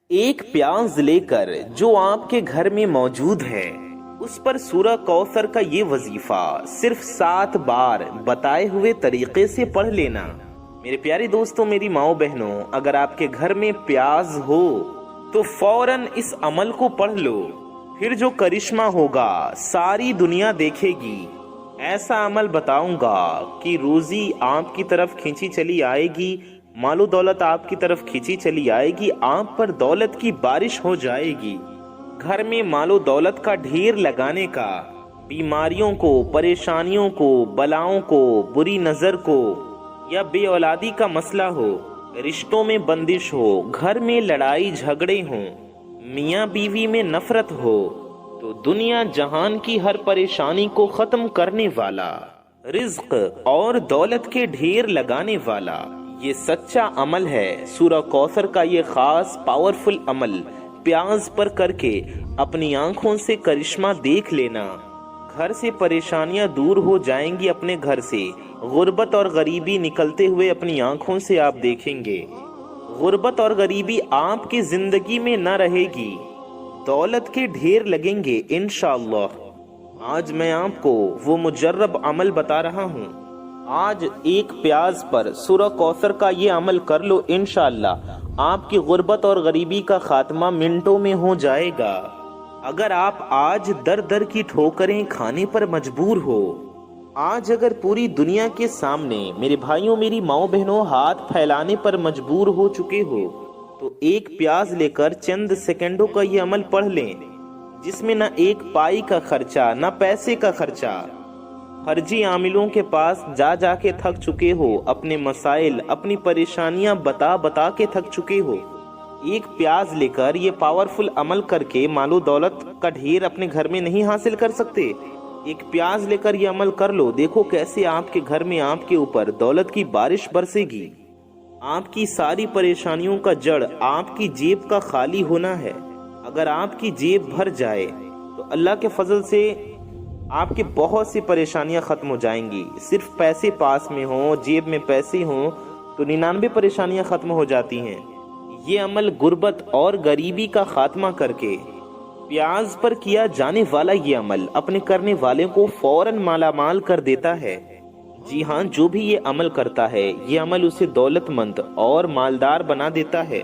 ایک प्याज लेकर जो आपके घर में मौजूद है, उस पर सूरह कौसर का ये वजीफा सिर्फ 7 बार बताए हुए तरीके से पढ़ लेना। मेरे प्यारे दोस्तों, मेरी माओ बहनों, अगर आपके घर में प्याज हो तो फौरन इस अमल को पढ़ लो। फिर जो करिश्मा होगा सारी दुनिया देखेगी। ऐसा अमल बताऊंगा कि रोजी आपकी तरफ खींची चली आएगी, मालो दौलत आपकी तरफ खींची चली आएगी, आप पर दौलत की बारिश हो जाएगी। घर में मालो दौलत का ढेर लगाने का, बीमारियों को, परेशानियों को, बलाओं को, बुरी नजर को या बेऔलादी का मसला हो, रिश्तों में बंदिश हो, घर में लड़ाई झगड़े हों, मियाँ बीवी में नफरत हो, तो दुनिया जहान की हर परेशानी को खत्म करने वाला, रिज्क और दौलत के ढेर लगाने वाला ये सच्चा अमल है। सूरह कौसर का ये खास पावरफुल अमल प्याज पर करके अपनी आंखों से करिश्मा देख लेना। घर से परेशानियां दूर हो जाएंगी, अपने घर से गुर्बत और गरीबी निकलते हुए अपनी आंखों से आप देखेंगे। गुर्बत और गरीबी आपकी जिंदगी में न रहेगी, दौलत के ढेर लगेंगे इंशाअल्लाह। आज मैं आपको वो मुजर्रब अमल बता रहा हूँ। आज एक प्याज पर सूरह कौसर का ये अमल कर लो, इंशाअल्लाह आपकी गुर्बत और गरीबी का खात्मा मिनटों में हो जाएगा। अगर आप आज दर दर की ठोकरें खाने पर मजबूर हो, आज अगर पूरी दुनिया के सामने मेरे भाइयों, मेरी माओ बहनों, हाथ फैलाने पर मजबूर हो चुके हो, तो एक प्याज लेकर चंद सेकंडों का ये अमल पढ़ लें, जिसमें ना एक पाई का खर्चा, ना पैसे का खर्चा। फर्जी आमिलों के पास जा जा के थक चुके हो, अपने मसाइल, अपनी परेशानियां बता बता के थक चुके हो, एक प्याज लेकर ये पावरफुल अमल करके मालो दौलत का ढेर अपने घर में नहीं हासिल कर सकते। एक प्याज लेकर ये अमल कर लो, देखो कैसे आपके घर में आपके ऊपर दौलत की बारिश बरसेगी। आपकी सारी परेशानियों का जड़ आपकी जेब का खाली होना है। अगर आपकी जेब भर जाए तो अल्लाह के फजल से आपकी बहुत सी परेशानियां खत्म हो जाएंगी। सिर्फ पैसे पास में हो, जेब में पैसे हो, तो 99 परेशानियां खत्म हो जाती हैं। ये अमल गुर्बत और गरीबी का खात्मा करके प्याज पर किया जाने वाला ये अमल अपने करने वाले को फौरन मालामाल कर देता है। जी हाँ, जो भी ये अमल करता है, ये अमल उसे दौलतमंद और मालदार बना देता है।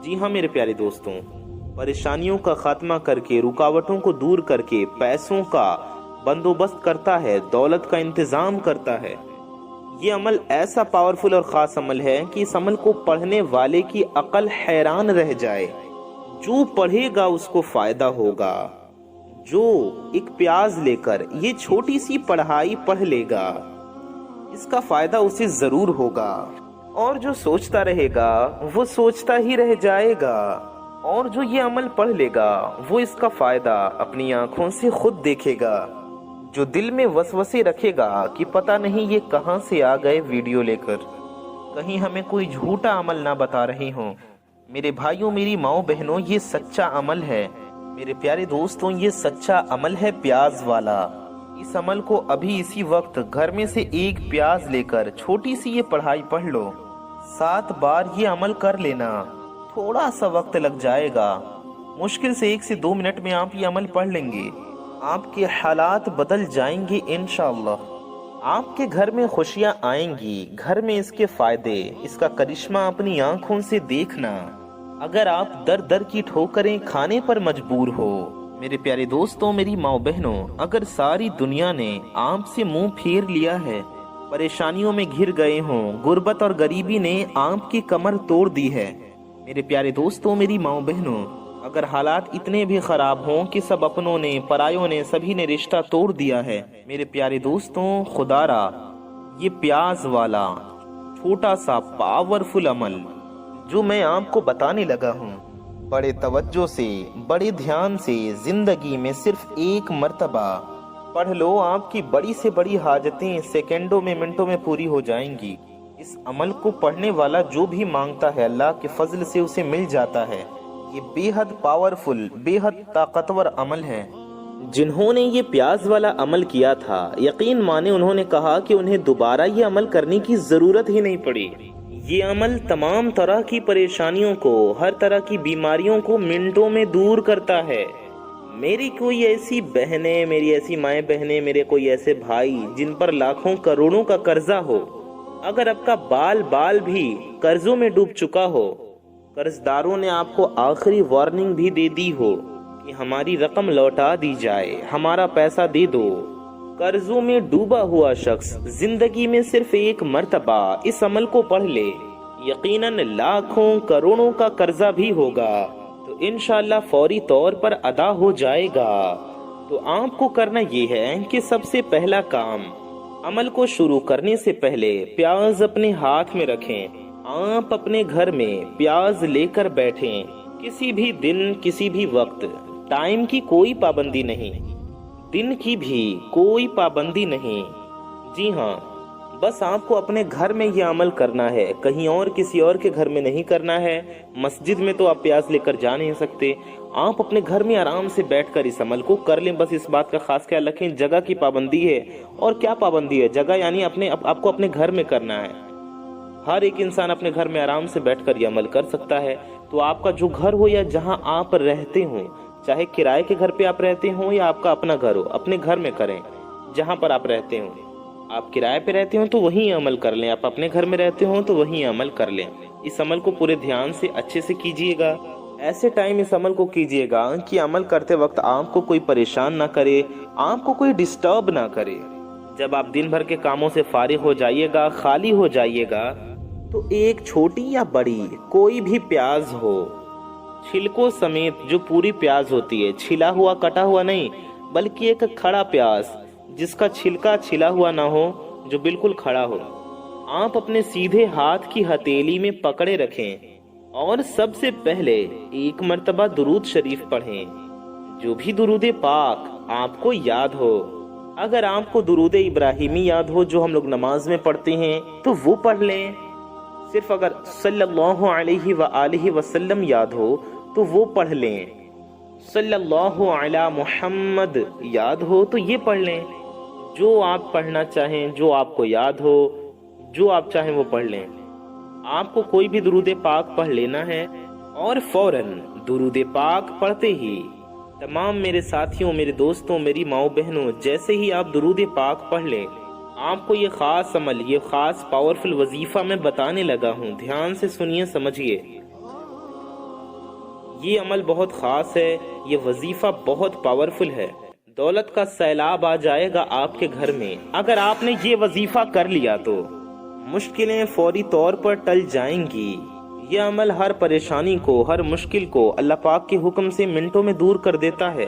जी हाँ मेरे प्यारे दोस्तों, परेशानियों का खात्मा करके, रुकावटों को दूर करके पैसों का बंदोबस्त करता है, दौलत का इंतजाम करता है। ये अमल ऐसा पावरफुल और खास अमल है कि इस अमल को पढ़ने वाले की अकल हैरान रह जाए। जो पढ़ेगा उसको फायदा होगा। जो एक प्याज लेकर ये छोटी सी पढ़ाई पढ़ लेगा, इसका फायदा उसे जरूर होगा। और जो सोचता रहेगा वो सोचता ही रह जाएगा। और जो ये अमल पढ़ लेगा वो इसका फायदा अपनी आंखों से खुद देखेगा। जो दिल में वसवसे रखेगा कि पता नहीं ये कहां से आ गए वीडियो लेकर, कहीं हमें कोई झूठा अमल ना बता रहे हों। मेरे भाइयों, मेरी माओ बहनों, ये सच्चा अमल है। मेरे प्यारे दोस्तों, ये सच्चा अमल है प्याज वाला। इस अमल को अभी इसी वक्त घर में से एक प्याज लेकर छोटी सी ये पढ़ाई पढ़ लो। 7 बार ये अमल कर लेना। थोड़ा सा वक्त लग जाएगा, मुश्किल से 1 से 2 मिनट में आप ये अमल पढ़ लेंगे। आपके हालात बदल जाएंगे इंशाअल्लाह। आपके घर में खुशियां आएंगी, घर में इसके फायदे, इसका करिश्मा अपनी आंखों से देखना। अगर आप दर दर की ठोकरें खाने पर मजबूर हो, मेरे प्यारे दोस्तों, मेरी माओ बहनों, अगर सारी दुनिया ने आपसे मुंह फेर लिया है, परेशानियों में घिर गए हों, गुर्बत और गरीबी ने आपकी कमर तोड़ दी है, मेरे प्यारे दोस्तों, मेरी माओ बहनों, अगर हालात इतने भी खराब हों कि सब अपनों ने, परायों ने, सभी ने रिश्ता तोड़ दिया है, मेरे प्यारे दोस्तों, खुदारा ये प्याज वाला छोटा सा पावरफुल अमल जो मैं आपको बताने लगा हूँ, बड़े तवज्जो से, बड़े ध्यान से जिंदगी में सिर्फ एक मर्तबा पढ़ लो, आपकी बड़ी से बड़ी हाजतें सेकंडों में, मिनटों में पूरी हो जाएंगी। इस अमल को पढ़ने वाला जो भी मांगता है, अल्लाह के फजल से उसे मिल जाता है। ये बेहद पावरफुल, बेहद ताकतवर अमल है। जिन्होंने ये प्याज वाला अमल किया था, यकीन माने उन्होंने कहा कि उन्हें दोबारा ये अमल करने की जरूरत ही नहीं पड़ी। یہ عمل تمام طرح کی پریشانیوں کو، ہر طرح کی بیماریوں کو منٹوں میں دور کرتا ہے۔ میری کوئی ایسی بہنیں، میری ایسی مائیں بہنیں، میرے کوئی ایسے بھائی جن پر لاکھوں کروڑوں کا قرضہ ہو، اگر آپ کا بال بھی قرضوں میں ڈوب چکا ہو، قرضداروں نے آپ کو آخری وارننگ بھی دے دی ہو کہ ہماری رقم لوٹا دی جائے، ہمارا پیسہ دے دو، قرضوں میں ڈوبا ہوا شخص زندگی میں صرف ایک مرتبہ اس عمل کو پڑھ لے، یقیناً لاکھوں کروڑوں کا قرضہ بھی ہوگا تو انشاءاللہ فوری طور پر ادا ہو جائے گا۔ تو آپ کو کرنا یہ ہے کہ سب سے پہلا کام، عمل کو شروع کرنے سے پہلے پیاز اپنے ہاتھ میں رکھیں۔ آپ اپنے گھر میں پیاز لے کر بیٹھیں، کسی بھی دن، کسی بھی وقت، ٹائم کی کوئی پابندی نہیں، دن کی بھی کوئی پابندی نہیں۔ جی ہاں، بس آپ کو اپنے گھر میں یہ عمل کرنا ہے، کہیں اور کسی اور کے گھر میں نہیں کرنا ہے۔ مسجد میں تو آپ پیاز لے کر جا نہیں سکتے، آپ اپنے گھر میں آرام سے بیٹھ کر اس عمل کو کر لیں۔ بس اس بات کا خاص خیال رکھیں، جگہ کی پابندی ہے۔ اور کیا پابندی ہے؟ جگہ یعنی آپ کو اپنے گھر میں کرنا ہے۔ ہر ایک انسان اپنے گھر میں آرام سے بیٹھ کر یہ عمل کر سکتا ہے۔ تو آپ کا جو گھر ہو یا جہاں آپ رہتے ہوں، چاہے کرائے کے گھر پہ آپ رہتے ہوں یا آپ کا اپنا گھر ہو، اپنے گھر میں کریں جہاں پر آپ رہتے ہوں۔ آپ کرائے پہ رہتے ہوں تو وہیں عمل کر لیں، آپ اپنے گھر میں رہتے ہوں تو وہیں عمل کر لیں۔ اس عمل کو پورے دھیان سے اچھے سے کیجئے گا۔ ایسے ٹائم اس عمل کو کیجئے گا کہ عمل کرتے وقت آپ کو کوئی پریشان نہ کرے، آپ کو کوئی ڈسٹرب نہ کرے۔ جب آپ دن بھر کے کاموں سے فارغ ہو جائیے گا، خالی ہو جائیے گا، تو ایک چھوٹی یا بڑی کوئی بھی پیاز ہو، چھلکوں سمیت جو پوری پیاز ہوتی ہے، چھلا ہوا کٹا ہوا نہیں، بلکہ ایک کھڑا پیاز جس کا چھلکا چھلا ہوا نہ ہو، جو بالکل کھڑا ہو، آپ اپنے سیدھے ہاتھ کی ہتھیلی میں پکڑے رکھیں اور سب سے پہلے ایک مرتبہ درود شریف پڑھیں، جو بھی درود پاک آپ کو یاد ہو۔ اگر آپ کو درود ابراہیمی یاد ہو جو ہم لوگ نماز میں پڑھتے ہیں تو وہ پڑھ لیں، صرف اگر صلی اللہ علیہ وآلہ وسلم یاد ہو تو وہ پڑھ لیں، صلی اللہ علی محمد یاد ہو تو یہ پڑھ لیں۔ جو آپ پڑھنا چاہیں، جو آپ کو یاد ہو، جو آپ چاہیں وہ پڑھ لیں۔ آپ کو کوئی بھی درود پاک پڑھ لینا ہے اور فوراً درود پاک پڑھتے ہی تمام میرے ساتھیوں، میرے دوستوں، میری ماؤں بہنوں، جیسے ہی آپ درود پاک پڑھ لیں، آپ کو یہ خاص عمل، یہ خاص پاورفل وظیفہ میں بتانے لگا ہوں، دھیان سے سنیے، سمجھیے۔ یہ عمل بہت خاص ہے، یہ وظیفہ بہت پاورفل ہے۔ دولت کا سیلاب آ جائے گا آپ کے گھر میں اگر آپ نے یہ وظیفہ کر لیا تو مشکلیں فوری طور پر ٹل جائیں گی۔ یہ عمل ہر پریشانی کو، ہر مشکل کو اللہ پاک کے حکم سے منٹوں میں دور کر دیتا ہے۔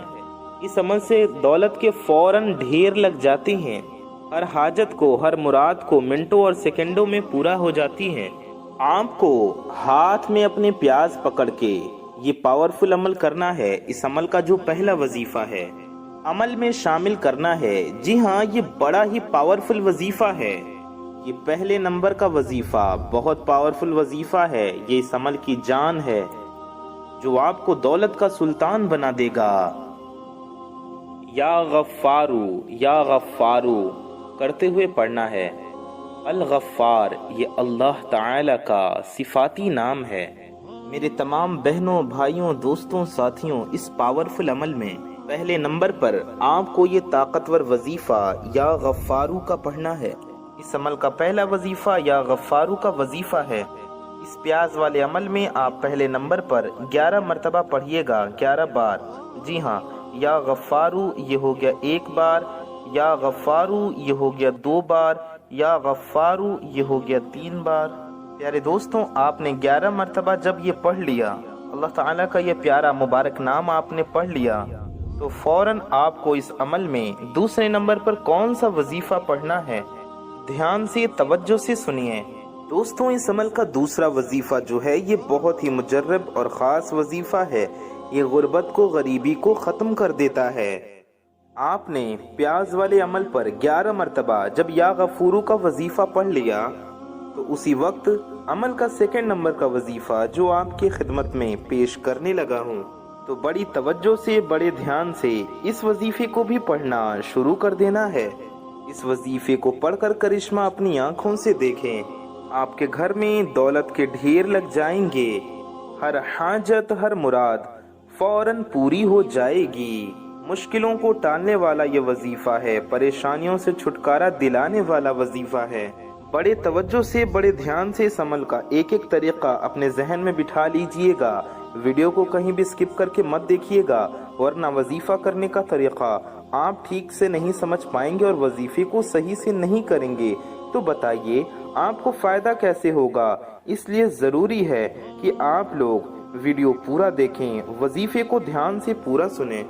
اس عمل سے دولت کے فوراً ڈھیر لگ جاتے ہیں، ہر حاجت کو، ہر مراد کو منٹوں اور سیکنڈوں میں پورا ہو جاتی ہیں۔ آپ کو ہاتھ میں اپنے پیاز پکڑ کے یہ پاورفل عمل کرنا ہے۔ اس عمل کا جو پہلا وظیفہ ہے، عمل میں شامل کرنا ہے۔ جی ہاں، یہ بڑا ہی پاورفل وظیفہ ہے، یہ پہلے نمبر کا وظیفہ بہت پاورفل وظیفہ ہے۔ یہ اس عمل کی جان ہے جو آپ کو دولت کا سلطان بنا دے گا۔ یا غفارو، یا غفارو کرتے ہوئے پڑھنا ہے۔ الغفار یہ اللہ تعالی کا صفاتی نام ہے۔ میرے تمام بہنوں، بھائیوں، دوستوں، ساتھیوں، اس پاورفل عمل میں پہلے نمبر پر آپ کو یہ طاقتور وظیفہ یا غفارو کا پڑھنا ہے۔ اس عمل کا پہلا وظیفہ یا غفارو کا وظیفہ ہے۔ اس پیاز والے عمل میں آپ پہلے نمبر پر 11 مرتبہ پڑھیے گا، 11 بار۔ جی ہاں، یا غفارو یہ ہو گیا 1 بار، یا غفارو یہ ہو گیا 2 بار، یا غفارو یہ ہو گیا 3 بار۔ پیارے دوستوں، آپ نے 11 مرتبہ جب یہ پڑھ لیا، اللہ تعالیٰ کا یہ پیارا مبارک نام آپ نے پڑھ لیا، تو فوراً آپ کو اس عمل میں دوسرے نمبر پر کون سا وظیفہ پڑھنا ہے، دھیان سے، توجہ سے سنیے۔ دوستوں، اس عمل کا دوسرا وظیفہ جو ہے یہ بہت ہی مجرب اور خاص وظیفہ ہے۔ یہ غربت کو، غریبی کو ختم کر دیتا ہے۔ آپ نے پیاز والے عمل پر 11 مرتبہ جب یا غفورو کا وظیفہ پڑھ لیا تو اسی وقت عمل کا سیکنڈ نمبر کا وظیفہ جو آپ کی خدمت میں پیش کرنے لگا ہوں، تو بڑی توجہ سے، بڑے دھیان سے اس وظیفے کو بھی پڑھنا شروع کر دینا ہے۔ اس وظیفے کو پڑھ کر کرشمہ اپنی آنکھوں سے دیکھیں۔ आपके घर में दौलत के ढेर लग जाएंगे। हर हाजत हर मुराद फौरन पूरी हो जाएगी। मुश्किलों को टालने वाला ये वजीफा है, परेशानियों से छुटकारा दिलाने वाला वजीफा है। बड़े तवज्जो से बड़े ध्यान से इस अमल का एक एक तरीका अपने जहन में बिठा लीजिएगा। वीडियो को कहीं भी स्किप करके मत देखिएगा, वरना वजीफा करने का तरीका आप ठीक से नहीं समझ पाएंगे और वजीफे को सही से नहीं करेंगे तो बताइए आपको फायदा कैसे होगा। इसलिए जरूरी है कि आप लोग वीडियो पूरा देखें, वजीफे को ध्यान से पूरा सुने।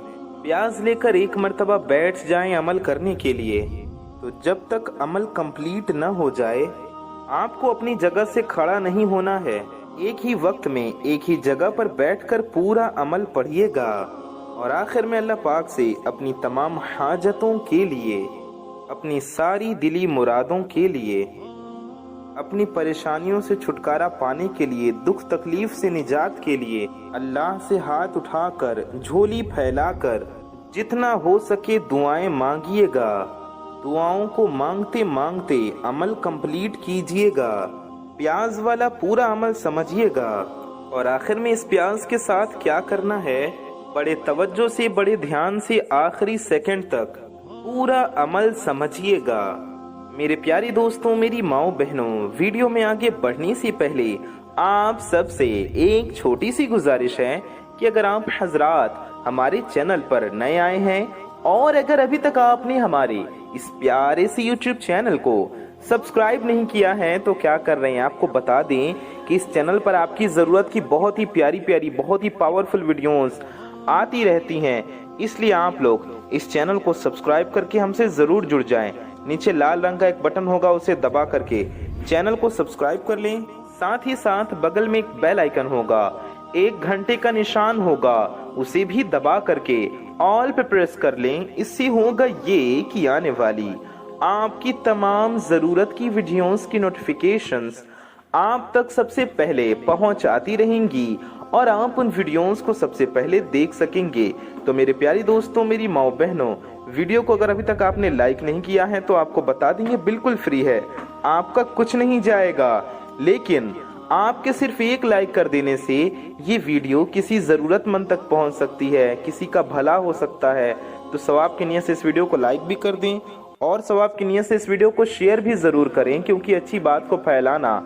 प्याज लेकर एक मर्तबा बैठ जाएं अमल करने के लिए, तो जब तक अमल कंप्लीट न हो जाए आपको अपनी जगह से खड़ा नहीं होना है। एक ही वक्त में एक ही जगह पर बैठकर पूरा अमल पढ़िएगा और आखिर में अल्लाह पाक से अपनी तमाम हाजतों के लिए, अपनी सारी दिली मुरादों के लिए, अपनी परेशानियों से छुटकारा पाने के लिए, दुख तकलीफ से निजात के लिए अल्लाह से हाथ उठाकर, झोली फैलाकर जितना हो सके दुआएं मांगिएगा। दुआओं को मांगते मांगते अमल कंप्लीट कीजिएगा। प्याज वाला पूरा अमल समझिएगा और आखिर में इस प्याज के साथ क्या करना है, बड़े तवज्जो से बड़े ध्यान से आखिरी सेकंड तक पूरा अमल समझिएगा। मेरे प्यारे दोस्तों, मेरी माओ बहनों, वीडियो में आगे बढ़ने से पहले आप सबसे एक छोटी सी गुजारिश है कि अगर आप हजरात हमारे चैनल पर नए आए हैं और अगर अभी तक आपने हमारे इस प्यारे से YouTube चैनल को सब्सक्राइब नहीं किया है तो क्या कर रहे हैं, आपको बता दें कि इस चैनल पर आपकी ज़रूरत की बहुत ही प्यारी प्यारी, बहुत ही पावरफुल वीडियोस आती रहती हैं। इसलिए आप लोग इस चैनल को सब्सक्राइब करके हमसे ज़रूर जुड़ जाएं। नीचे लाल रंग का एक बटन होगा, उसे दबा करके चैनल को सब्सक्राइब कर लें। साथ ही साथ बगल में एक बेल आइकन होगा, एक घंटे का निशान होगा, उसे भी दबा करके ऑल पे प्रेस कर लें। इससे होगा ये कि आने वाली आपकी तमाम ज़रूरत की वीडियोस की नोटिफिकेशंस आप तक सबसे पहले पहुंच आती रहेंगी और आप उन वीडियोस को सबसे पहले देख सकेंगे। तो मेरे प्यारी दोस्तों, मेरी माओ बहनों, वीडियो को अगर अभी तक आपने लाइक नहीं किया है तो आपको बता देंगे बिल्कुल फ्री है, आपका कुछ नहीं जाएगा। लेकिन आपके सिर्फ एक लाइक कर देने से ये वीडियो किसी ज़रूरतमंद तक पहुंच सकती है, किसी का भला हो सकता है। तो सवाब की नीयत से इस वीडियो को लाइक भी कर दें और सवाब की नीयत से इस वीडियो को शेयर भी ज़रूर करें, क्योंकि अच्छी बात को फैलाना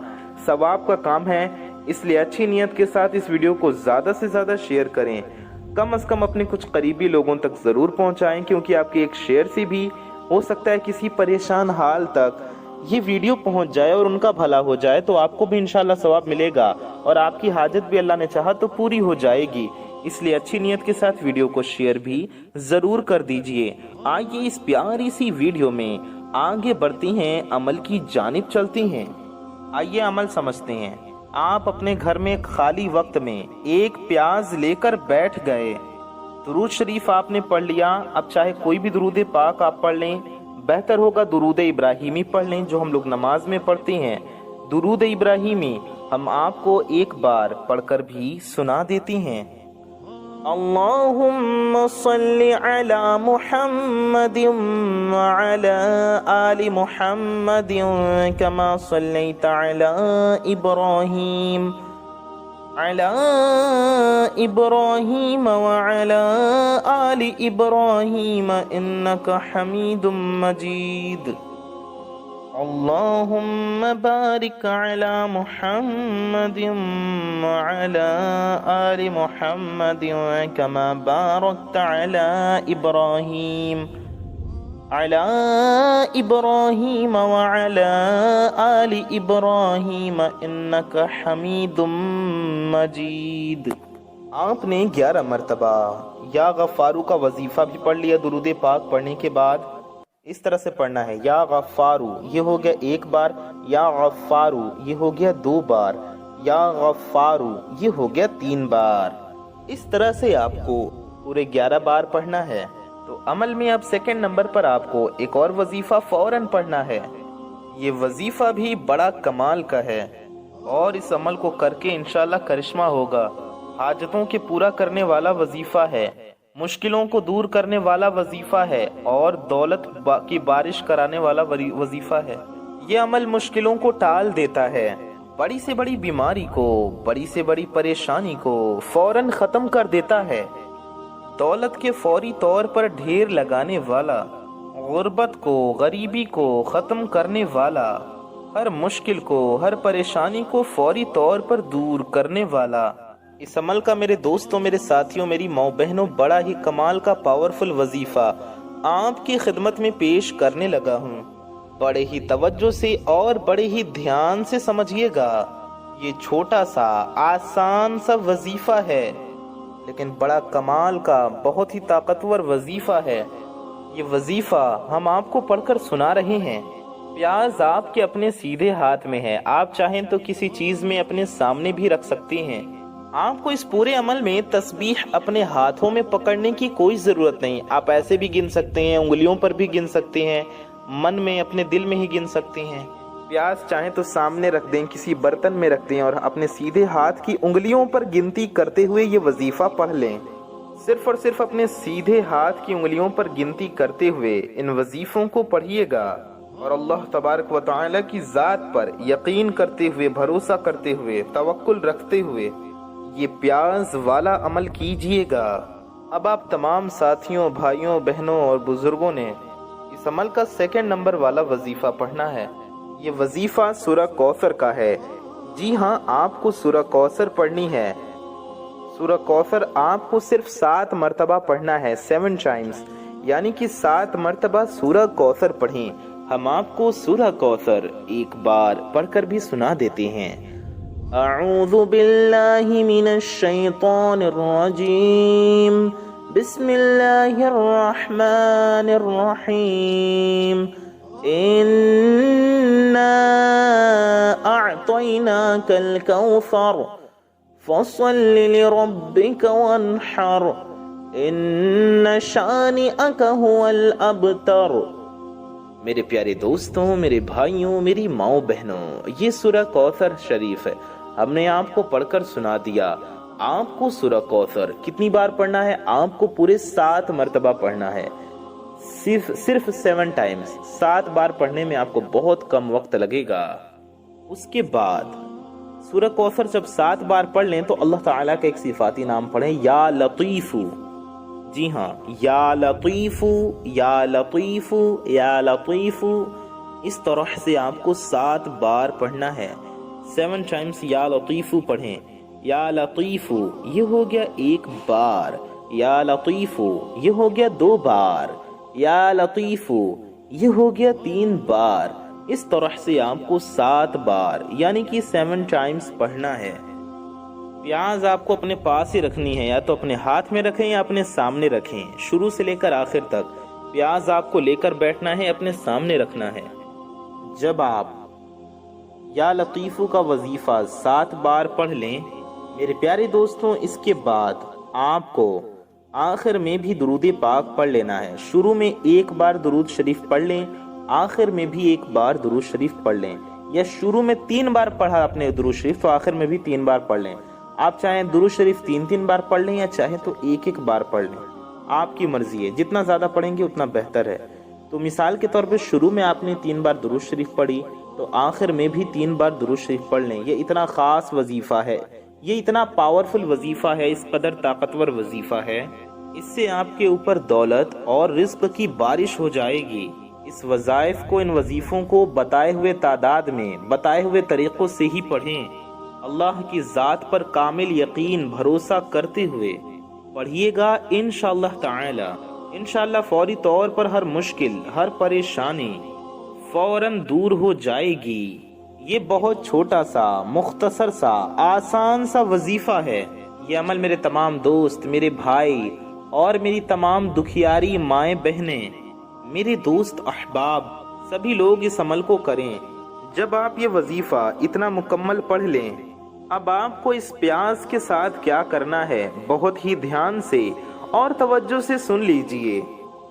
सवाब का काम है। इसलिए अच्छी नीयत के साथ इस वीडियो को ज़्यादा से ज़्यादा शेयर करें, कम से कम अपने कुछ करीबी लोगों तक ज़रूर पहुंचाएं, क्योंकि आपके एक शेयर से भी हो सकता है किसी परेशान हाल तक ये वीडियो पहुंच जाए और उनका भला हो जाए, तो आपको भी इंशाल्लाह सवाब मिलेगा और आपकी हाजत भी अल्लाह ने चाहा तो पूरी हो जाएगी। इसलिए अच्छी नीयत के साथ वीडियो को शेयर भी ज़रूर कर दीजिए। आइए इस प्यारी सी वीडियो में आगे बढ़ती हैं, अमल की जानिब चलती हैं। आइए अमल समझते हैं। आप अपने घर में खाली वक्त में एक प्याज लेकर बैठ गए, दुरूद शरीफ आपने पढ़ लिया। अब चाहे कोई भी दुरूद पाक आप पढ़ लें, बेहतर होगा दुरूद इब्राहिमी पढ़ लें जो हम लोग नमाज में पढ़ते हैं। दुरूद इब्राहिमी हम आपको एक बार पढ़कर भी सुना देती हैं। अल्लाहुम्मा सल्लि अला मुहम्मदिन व अला आलि मुहम्मदिन कमा सल्लैता अला इब्राहीम व अला आलि इब्राहीम इन्नका हमीदुम मजीद। अल्लाहुम्मा बारिक अला मुहम्मदिन व अला आलि मुहम्मदिन कमा बारकता अला इब्राहीम व अला आलि इब्राहीम इन्नका हमीदुम मजीद। आपने 11 मरतबा या गफ्फारू का वजीफा भी पढ़ लिया। दुरूद पाक पढ़ने के बाद इस तरह से पढ़ना है, या गफ्फारू ये हो गया एक बार, या गफ्फारू ये हो गया 2 बार, या गफ्फारू ये हो गया 3 बार। इस तरह से आपको पूरे 11 बार पढ़ना है। तो अमल में अब सेकंड नंबर पर आपको एक और वजीफा फौरन पढ़ना है। ये वजीफा भी बड़ा कमाल का है और इस अमल को करके इंशाल्लाह करिश्मा होगा। हाजतों के पूरा करने वाला वजीफा है, मुश्किलों को दूर करने वाला वजीफा है और दौलत की बारिश कराने वाला वजीफा है। یہ عمل مشکلوں کو ٹال دیتا ہے، بڑی سے بڑی بیماری کو، بڑی سے بڑی پریشانی کو فوراً ختم کر دیتا ہے۔ دولت کے فوری طور پر ڈھیر لگانے والا، غربت کو، غریبی کو ختم کرنے والا، ہر مشکل کو، ہر پریشانی کو فوری طور پر دور کرنے والا۔ اس عمل کا میرے دوستوں، میرے ساتھیوں، میری ماؤں بہنوں، بڑا ہی کمال کا پاورفل وظیفہ آپ کی خدمت میں پیش کرنے لگا ہوں۔ بڑے ہی توجہ سے اور بڑے ہی دھیان سے سمجھیے گا۔ یہ چھوٹا سا آسان سا وظیفہ ہے، لیکن بڑا کمال کا بہت ہی طاقتور وظیفہ ہے۔ یہ وظیفہ ہم آپ کو پڑھ کر سنا رہے ہیں۔ پیاز آپ کے اپنے سیدھے ہاتھ میں ہے، آپ چاہیں تو کسی چیز میں اپنے سامنے بھی رکھ سکتے ہیں۔ آپ کو اس پورے عمل میں تسبیح اپنے ہاتھوں میں پکڑنے کی کوئی ضرورت نہیں، آپ ایسے بھی گن سکتے ہیں، انگلیوں پر بھی گن سکتے ہیں، من میں اپنے دل میں ہی گن سکتے ہیں۔ پیاز چاہیں تو سامنے رکھ دیں، کسی برتن میں رکھ دیں اور اپنے سیدھے ہاتھ کی انگلیوں پر گنتی کرتے ہوئے یہ وظیفہ پڑھ لیں۔ صرف اور صرف اپنے سیدھے ہاتھ کی انگلیوں پر گنتی کرتے ہوئے ان وظیفوں کو پڑھیے گا، اور اللہ تبارک و تعالی کی ذات پر یقین کرتے ہوئے، بھروسہ کرتے ہوئے، توکل رکھتے ہوئے یہ پیاز والا عمل کیجئے گا۔ اب آپ تمام ساتھیوں، بھائیوں، بہنوں اور بزرگوں نے اس عمل کا 2 نمبر والا وظیفہ پڑھنا ہے۔ یہ وظیفہ سورہ کوثر کا ہے۔ جی ہاں، آپ کو سورہ کوثر پڑھنی ہے۔ سورہ کوثر آپ کو صرف 7 مرتبہ پڑھنا ہے، 7 ٹائمز، یعنی کہ 7 مرتبہ سورہ کوثر پڑھیں۔ ہم آپ کو سورہ کوثر ایک بار پڑھ کر بھی سنا دیتے ہیں۔ اعوذ باللہ من الشیطان الرجیم، بسم اللہ الرحمن الرحیم، انا اعطیناک الکوثر فصل لربک وانحر ان شانئک هو الابتر۔ میرے پیارے دوستوں، میرے بھائیوں، میری ماؤں بہنوں، یہ سورہ کوثر شریف ہے، ہم نے آپ کو پڑھ کر سنا دیا۔ آپ کو سورہ کوثر کتنی بار پڑھنا ہے؟ آپ کو پورے 7 مرتبہ پڑھنا ہے، صرف 7 ٹائمز، 7 بار پڑھنے میں آپ کو بہت کم وقت لگے گا۔ اس کے بعد سورہ کوثر جب 7 بار پڑھ لیں تو اللہ تعالیٰ کا ایک صفاتی نام پڑھیں، یا لطیف۔ جی ہاں، یا لطیف، یا لطیف، یا لطیف، اس طرح سے آپ کو 7 بار پڑھنا ہے، 7 ٹائمز یا لطیف پڑھیں۔ یا لطیف یہ ہو گیا 1 بار، یا لطیف یہ ہو گیا 2 بار، یا لطیف یہ ہو گیا 3 بار۔ اس طرح سے آپ کو 7 بار یعنی کہ 7 ٹائمز پڑھنا ہے۔ پیاز آپ کو اپنے پاس ہی رکھنی ہے، یا تو اپنے ہاتھ میں رکھیں یا اپنے سامنے رکھیں، شروع سے لے کر آخر تک پیاز آپ کو لے کر بیٹھنا ہے، اپنے سامنے رکھنا ہے۔ جب آپ یا لطیف کا وظیفہ 7 بار پڑھ لیں میرے پیارے دوستوں، اس کے بعد آپ کو آخر میں بھی درود پاک پڑھ لینا ہے۔ شروع میں 1 بار درود شریف پڑھ لیں، آخر میں بھی 1 بار درود شریف پڑھ لیں، یا شروع میں 3 بار پڑھا اپنے درود شریف تو آخر میں بھی 3 بار پڑھ لیں۔ آپ چاہیں درود شریف 3 بار پڑھ لیں یا چاہیں تو 1 بار پڑھ لیں، آپ کی مرضی ہے، جتنا زیادہ پڑھیں گے اتنا بہتر ہے۔ تو مثال کے طور پہ شروع میں آپ نے 3 بار درود شریف پڑھی تو آخر میں بھی 3 بار درود شریف پڑھ لیں۔ یہ اتنا خاص وظیفہ ہے، یہ اتنا پاورفل وظیفہ ہے، اس قدر طاقتور وظیفہ ہے، اس سے آپ کے اوپر دولت اور رزق کی بارش ہو جائے گی۔ اس وظائف کو، ان وظیفوں کو بتائے ہوئے تعداد میں، بتائے ہوئے طریقوں سے ہی پڑھیں۔ اللہ کی ذات پر کامل یقین، بھروسہ کرتے ہوئے پڑھیے گا، انشاءاللہ تعالی، انشاءاللہ فوری طور پر ہر مشکل، ہر پریشانی فوراً دور ہو جائے گی۔ یہ بہت چھوٹا سا، مختصر سا، آسان سا وظیفہ ہے۔ یہ عمل میرے تمام دوست، میرے بھائی اور میری تمام دکھیاری مائیں بہنیں، میرے دوست احباب، سبھی لوگ اس عمل کو کریں۔ جب آپ یہ وظیفہ اتنا مکمل پڑھ لیں، اب آپ کو اس پیاز کے ساتھ کیا کرنا ہے، بہت ہی دھیان سے اور توجہ سے سن لیجئے۔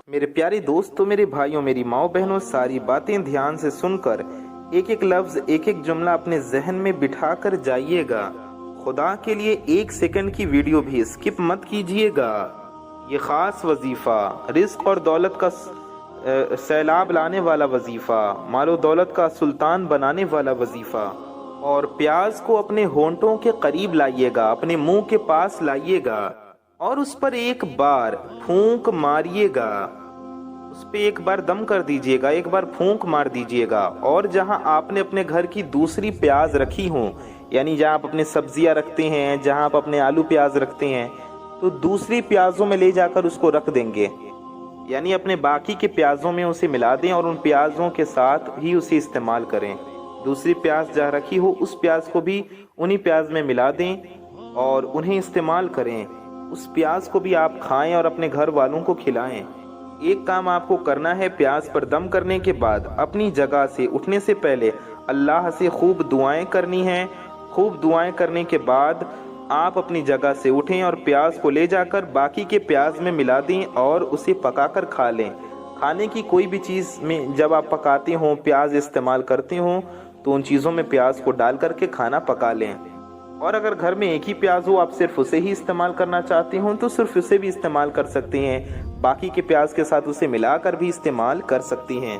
میرے پیارے دوستوں، میرے بھائیوں، میری ماؤں بہنوں، ساری باتیں دھیان سے سن کر ایک ایک لفظ، ایک ایک جملہ اپنے ذہن میں بٹھا کر جائیے گا۔ خدا کے لیے 1 سیکنڈ کی ویڈیو بھی اسکپ مت کیجیے گا۔ یہ خاص وظیفہ رزق اور دولت کا सैलाब लाने वाला वजीफा, मालो दौलत का सुल्तान बनाने वाला वजीफा। और प्याज को अपने होंठों के करीब लाइएगा, अपने मुंह के पास लाइएगा और उस पर एक बार फूंक मारिएगा, उस पे एक बार दम कर दीजिएगा, एक बार फूंक मार दीजिएगा। और जहां आपने अपने घर की दूसरी प्याज रखी हो, यानी जहां आप अपने सब्जियां रखते हैं, जहां आप अपने आलू प्याज रखते हैं, तो दूसरी प्याजों में ले जाकर उसको रख देंगे, यानी अपने बाकी के प्याजों में उसे मिला दें और उन प्याजों के साथ ही उसे इस्तेमाल करें। दूसरी प्याज जहाँ रखी हो उस प्याज को भी उन्हीं प्याज में मिला दें और उन्हें इस्तेमाल करें। उस प्याज को भी आप खाएं और अपने घर वालों को खिलाएं। एक काम आपको करना है, प्याज पर दम करने के बाद अपनी जगह से उठने से पहले अल्लाह से खूब दुआएं करनी हैं। खूब दुआएं करने के बाद आप अपनी जगह से उठें और प्याज को ले जाकर बाकी के प्याज में मिला दें और उसे पकाकर खा लें। खाने की कोई भी चीज़ में जब आप पकाते हों, प्याज इस्तेमाल करते हों, तो उन चीज़ों में प्याज को डाल करके खाना पका लें। और अगर घर में एक ही प्याज हो, आप सिर्फ उसे ही इस्तेमाल करना चाहते हो, तो सिर्फ उसे भी इस्तेमाल कर सकते हैं। बाकी के प्याज के साथ उसे मिलाकर भी इस्तेमाल कर सकती हैं।